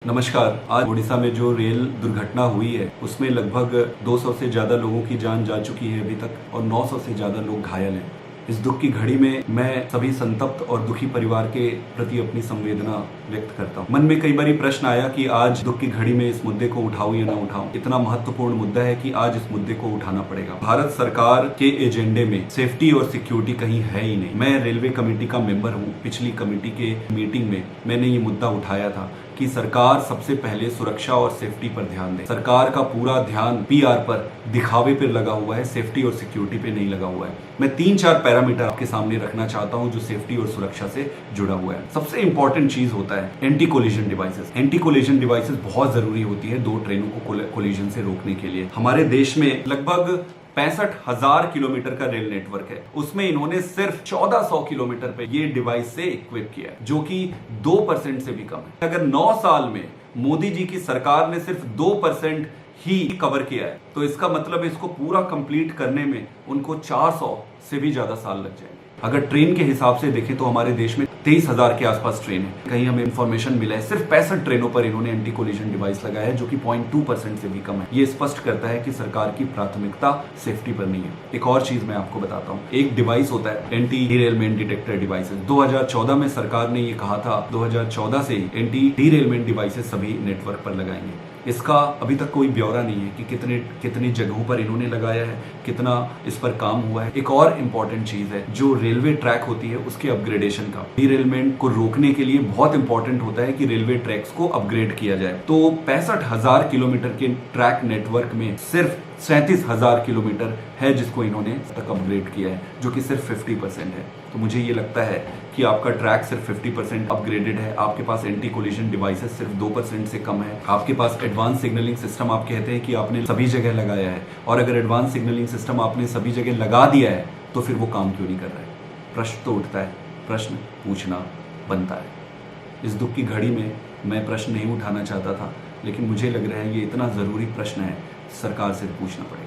नमस्कार। आज ओडिशा में जो रेल दुर्घटना हुई है उसमें लगभग 200 से ज्यादा लोगों की जान जा चुकी है अभी तक और 900 से ज्यादा लोग घायल हैं। इस दुख की घड़ी में मैं सभी संतप्त और दुखी परिवार के प्रति अपनी संवेदना व्यक्त करता हूँ। मन में कई बार प्रश्न आया कि आज दुख की घड़ी में इस मुद्दे को उठाऊं या ना उठाऊं। इतना महत्वपूर्ण मुद्दा है कि आज इस मुद्दे को उठाना पड़ेगा। भारत सरकार के एजेंडे में सेफ्टी और सिक्योरिटी कहीं है ही नहीं। मैं रेलवे कमेटी का मेंबर हूँ। पिछली कमेटी के मीटिंग में मैंने ये मुद्दा उठाया था कि सरकार सबसे पहले सुरक्षा और सेफ्टी पर ध्यान दे। सरकार का पूरा ध्यान पीआर पर, दिखावे पर लगा हुआ है, सेफ्टी और सिक्योरिटी पे नहीं लगा हुआ है। मैं 3-4 पैरामीटर आपके सामने रखना चाहता हूं जो सेफ्टी और सुरक्षा से जुड़ा हुआ है। सबसे इंपॉर्टेंट चीज होता है anti collision devices. Anti collision devices बहुत जरूरी होती है दो ट्रेनों को कोलिजन से रोकने के लिए। हमारे देश में लगभग 65,000 किलोमीटर का रेल नेटवर्क है। उसमें इन्होंने सिर्फ 1400 किलोमीटर पे ये डिवाइस से इक्विप किया है, जो कि 2% से भी कम है। अगर 9 साल में मोदी जी की सरकार ने सिर्फ 2% ही कवर किया है तो इसका मतलब इसको पूरा कंप्लीट करने में उनको 400 से भी ज्यादा साल लग जाएंगे। अगर ट्रेन के हिसाब से देखें तो हमारे देश में 23,000 के आसपास ट्रेन है। कहीं हमें इंफॉर्मेशन मिला है सिर्फ 65 ट्रेनों पर इन्होंने एंटी कोलिजन डिवाइस लगाया है, जो कि 0.2% से भी कम है। ये स्पष्ट करता है कि सरकार की प्राथमिकता सेफ्टी पर नहीं है। एक और चीज मैं आपको बताता हूँ। एक डिवाइस होता है एंटी डीरेलमेंट डिटेक्टर डिवाइसेस। 2014 में सरकार ने ये कहा था 2014 से एंटी डीरेलमेंट डिवाइसेस सभी नेटवर्क पर लगाएंगे। इसका अभी तक कोई ब्यौरा नहीं है कि कितनी जगहों पर इन्होंने लगाया है, कितना इस पर काम हुआ है। एक और इम्पॉर्टेंट चीज है जो रेलवे ट्रैक होती है उसके अपग्रेडेशन का। डीरेलमेंट को रोकने के लिए बहुत इंपॉर्टेंट होता है कि रेलवे ट्रैक्स को अपग्रेड किया जाए। तो 65,000 किलोमीटर के ट्रैक नेटवर्क में सिर्फ 37,000 किलोमीटर है जिसको इन्होंने तक अपग्रेड किया है, जो कि सिर्फ 50% है। तो मुझे ये लगता है कि आपका ट्रैक सिर्फ 50% अपग्रेडेड है। आपके पास एंटी कोलिजन डिवाइसेस सिर्फ 2% से कम है। आपके पास एडवांस सिग्नलिंग सिस्टम आप कहते हैं कि आपने सभी जगह लगाया है, और अगर एडवांस सिग्नलिंग सिस्टम आपने सभी जगह लगा दिया है तो फिर वो काम क्यों नहीं कर रहा है? प्रश्न तो उठता है, प्रश्न पूछना बनता है। इस दुख की घड़ी में मैं प्रश्न नहीं उठाना चाहता था, लेकिन मुझे लग रहा है ये इतना जरूरी प्रश्न है, सरकार से पूछना पड़ेगा।